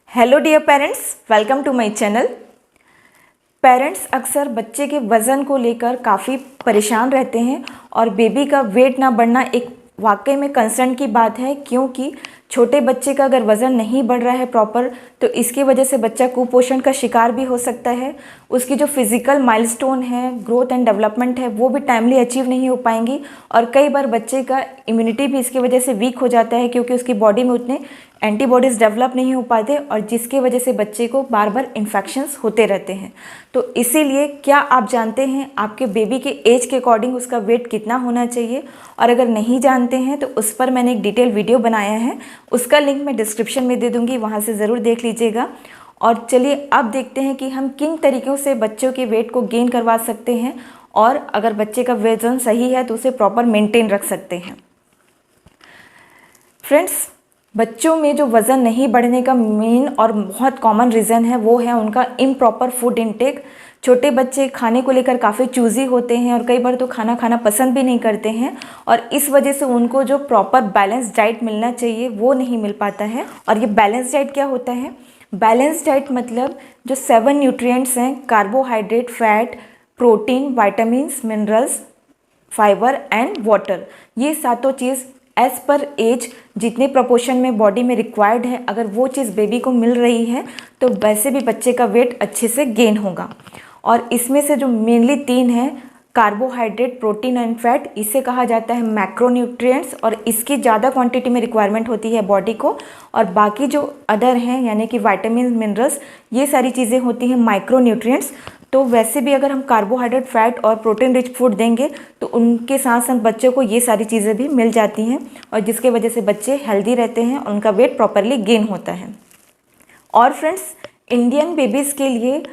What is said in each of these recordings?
Hello dear parents, welcome to my channel. Parents अक्सर बच्चे के वज़न को लेकर काफ़ी परेशान रहते हैं और बेबी का वेट ना बढ़ना एक वाकई में कंसर्न की बात है, क्योंकि छोटे बच्चे का अगर वज़न नहीं बढ़ रहा है प्रॉपर तो इसकी वजह से बच्चा कुपोषण का शिकार भी हो सकता है। उसकी जो फिज़िकल माइलस्टोन है, ग्रोथ एंड डेवलपमेंट है, वो भी टाइमली अचीव नहीं हो पाएंगी और कई बार बच्चे का इम्यूनिटी भी इसकी वजह से वीक हो जाता है, क्योंकि उसकी बॉडी में उतने एंटीबॉडीज़ डेवलप नहीं हो पाते और जिसकी वजह से बच्चे को बार बार इन्फेक्शंस होते रहते हैं। तो इसीलिए क्या आप जानते हैं आपके बेबी के एज के अकॉर्डिंग उसका वेट कितना होना चाहिए? और अगर नहीं जानते हैं तो उस पर मैंने एक डिटेल वीडियो बनाया है, उसका लिंक मैं डिस्क्रिप्शन में दे दूँगी, वहाँ से ज़रूर देख लीजिएगा। और चलिए अब देखते हैं कि हम किन तरीक़ों से बच्चों के वेट को गेन करवा सकते हैं और अगर बच्चे का वज़न सही है तो उसे प्रॉपर मेंटेन रख सकते हैं। फ्रेंड्स, बच्चों में जो वज़न नहीं बढ़ने का मेन और बहुत कॉमन रीज़न है वो है उनका इम्प्रॉपर फूड इनटेक। छोटे बच्चे खाने को लेकर काफ़ी चूज़ी होते हैं और कई बार तो खाना खाना पसंद भी नहीं करते हैं और इस वजह से उनको जो प्रॉपर बैलेंस डाइट मिलना चाहिए वो नहीं मिल पाता है। और ये बैलेंस डाइट क्या होता है? बैलेंस डाइट मतलब जो 7 न्यूट्रिएंट्स हैं, carbohydrate, fat, protein, vitamins, minerals, fibre and water, ये सातों चीज़ एज़ पर एज जितने प्रोपोर्शन में बॉडी में रिक्वायर्ड है, अगर वो चीज़ बेबी को मिल रही है तो वैसे भी बच्चे का वेट अच्छे से गेन होगा। और इसमें से जो मेनली 3 है, कार्बोहाइड्रेट, प्रोटीन एंड फैट, इसे कहा जाता है मैक्रोन्यूट्रिएंट्स और इसकी ज़्यादा क्वांटिटी में रिक्वायरमेंट होती है बॉडी को। और बाकी जो अदर हैं यानी कि वाइटामिन, मिनरल्स, ये सारी चीज़ें होती हैं माइक्रोन्यूट्रिएंट्स। तो वैसे भी अगर हम कार्बोहाइड्रेट, फैट और प्रोटीन रिच फूड देंगे तो उनके साथ साथ बच्चों को ये सारी चीज़ें भी मिल जाती हैं और जिसके वजह से बच्चे हेल्दी रहते हैं और उनका वेट प्रॉपरली गेन होता है। और फ्रेंड्स, इंडियन बेबीज़ के लिए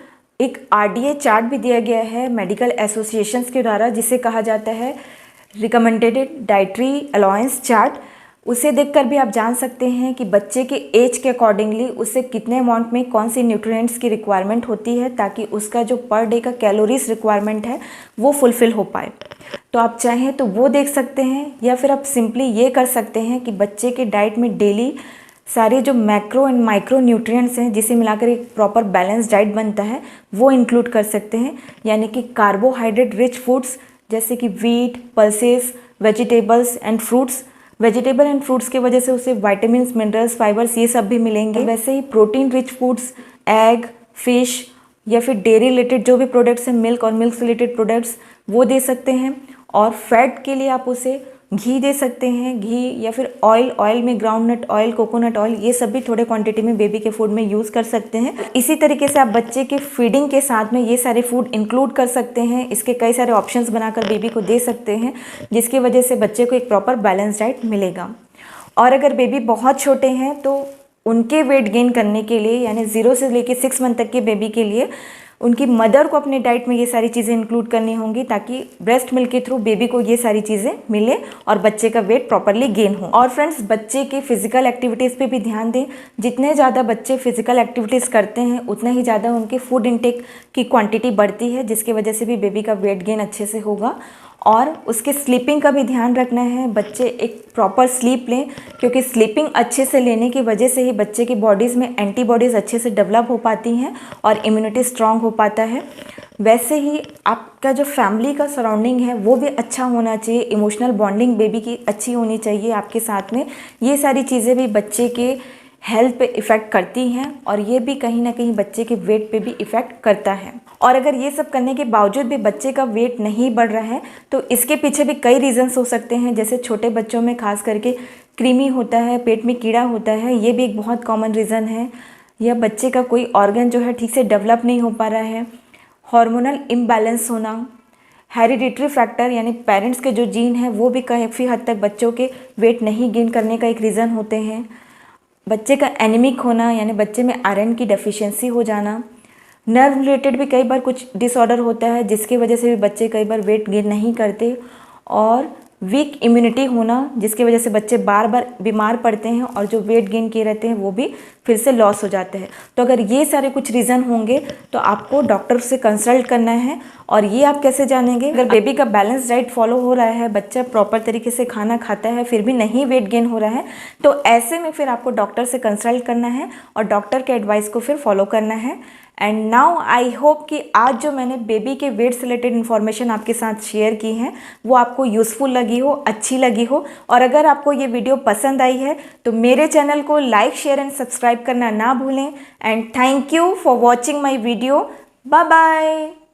एक RDA चार्ट भी दिया गया है मेडिकल एसोसिएशंस के द्वारा, जिसे कहा जाता है रिकमेंडेड डाइटरी अलाउंस चार्ट। उसे देखकर भी आप जान सकते हैं कि बच्चे के एज के अकॉर्डिंगली उसे कितने अमाउंट में कौन सी न्यूट्रिएंट्स की रिक्वायरमेंट होती है, ताकि उसका जो पर डे का कैलोरीज रिक्वायरमेंट है वो फुलफ़िल हो पाए। तो आप चाहें तो वो देख सकते हैं या फिर आप सिंपली ये कर सकते हैं कि बच्चे के डाइट में डेली सारे जो मैक्रो एंड माइक्रो न्यूट्रिएंट्स हैं, जिसे मिलाकर एक प्रॉपर बैलेंस डाइट बनता है, वो इंक्लूड कर सकते हैं। यानी कि कार्बोहाइड्रेट रिच फूड्स जैसे कि wheat, pulses, vegetables and fruits. Vegetable and fruits की वजह से उसे वाइटामिन, मिनरल्स, फाइबर्स ये सब भी मिलेंगे। वैसे ही protein rich foods, egg, fish या फिर डेयरी रिलेटेड जो भी प्रोडक्ट्स हैं, मिल्क और मिल्क रिलेटेड प्रोडक्ट्स, वो दे सकते हैं। और फैट के लिए आप उसे घी दे सकते हैं, घी या फिर ऑयल में ग्राउंडनट ऑयल, कोकोनट ऑयल, ये सब भी थोड़े क्वांटिटी में बेबी के फूड में यूज़ कर सकते हैं। इसी तरीके से आप बच्चे के फीडिंग के साथ में ये सारे फूड इंक्लूड कर सकते हैं। इसके कई सारे ऑप्शंस बनाकर बेबी को दे सकते हैं, जिसकी वजह से बच्चे को एक प्रॉपर बैलेंस डाइट मिलेगा। और अगर बेबी बहुत छोटे हैं तो उनके वेट गेन करने के लिए, यानी 0 से लेकर 6 मंथ तक के बेबी के लिए, उनकी मदर को अपने डाइट में ये सारी चीज़ें इंक्लूड करनी होंगी, ताकि ब्रेस्ट मिल्क के थ्रू बेबी को ये सारी चीज़ें मिले और बच्चे का वेट प्रॉपरली गेन हो। और फ्रेंड्स, बच्चे के फिजिकल एक्टिविटीज़ पे भी ध्यान दें। जितने ज़्यादा बच्चे फिजिकल एक्टिविटीज़ करते हैं उतना ही ज़्यादा उनके फूड इनटेक की क्वांटिटी बढ़ती है, जिसकी वजह से भी बेबी का वेट गेन अच्छे से होगा। और उसके स्लीपिंग का भी ध्यान रखना है, बच्चे एक प्रॉपर स्लीप लें, क्योंकि स्लीपिंग अच्छे से लेने की वजह से ही बच्चे की बॉडीज़ में एंटीबॉडीज़ अच्छे से डेवलप हो पाती हैं और इम्यूनिटी स्ट्रांग हो पाता है। वैसे ही आपका जो फैमिली का सराउंडिंग है वो भी अच्छा होना चाहिए, इमोशनल बॉन्डिंग बेबी की अच्छी होनी चाहिए आपके साथ में। ये सारी चीज़ें भी बच्चे के हेल्थ पे इफ़ेक्ट करती हैं और ये भी कहीं ना कहीं बच्चे के वेट पे भी इफ़ेक्ट करता है। और अगर ये सब करने के बावजूद भी बच्चे का वेट नहीं बढ़ रहा है तो इसके पीछे भी कई रीज़न्स हो सकते हैं। जैसे छोटे बच्चों में खास करके कृमि होता है, पेट में कीड़ा होता है, ये भी एक बहुत कॉमन रीज़न है। या बच्चे का कोई ऑर्गन जो है ठीक से डेवलप नहीं हो पा रहा है, हार्मोनल इम्बैलेंस होना, हेरिडिटरी फैक्टर यानी पेरेंट्स के जो जीन हैं वो भी काफ़ी हद तक बच्चों के वेट नहीं गेन करने का एक रीज़न होते हैं। बच्चे का एनीमिक होना यानी बच्चे में आयरन की डेफिशिएंसी हो जाना, नर्व रिलेटेड भी कई बार कुछ डिसऑर्डर होता है जिसकी वजह से भी बच्चे कई बार वेट गेन नहीं करते। और वीक इम्यूनिटी होना, जिसकी वजह से बच्चे बार बार बीमार पड़ते हैं और जो वेट गेन किए रहते हैं वो भी फिर से लॉस हो जाते हैं। तो अगर ये सारे कुछ रीज़न होंगे तो आपको डॉक्टर से कंसल्ट करना है। और ये आप कैसे जानेंगे? अगर बेबी का बैलेंस डाइट फॉलो हो रहा है, बच्चा प्रॉपर तरीके से खाना खाता है, फिर भी नहीं वेट गेन हो रहा है, तो ऐसे में फिर आपको डॉक्टर से कंसल्ट करना है और डॉक्टर के एडवाइस को फिर फॉलो करना है। एंड नाउ आई होप कि आज जो मैंने बेबी के वेट से रिलेटेड इन्फॉर्मेशन आपके साथ शेयर की है वो आपको यूज़फुल लगी हो, अच्छी लगी हो। और अगर आपको ये वीडियो पसंद आई है तो मेरे चैनल को लाइक, शेयर एंड सब्सक्राइब करना ना भूलें। And thank you for watching my video. Bye bye.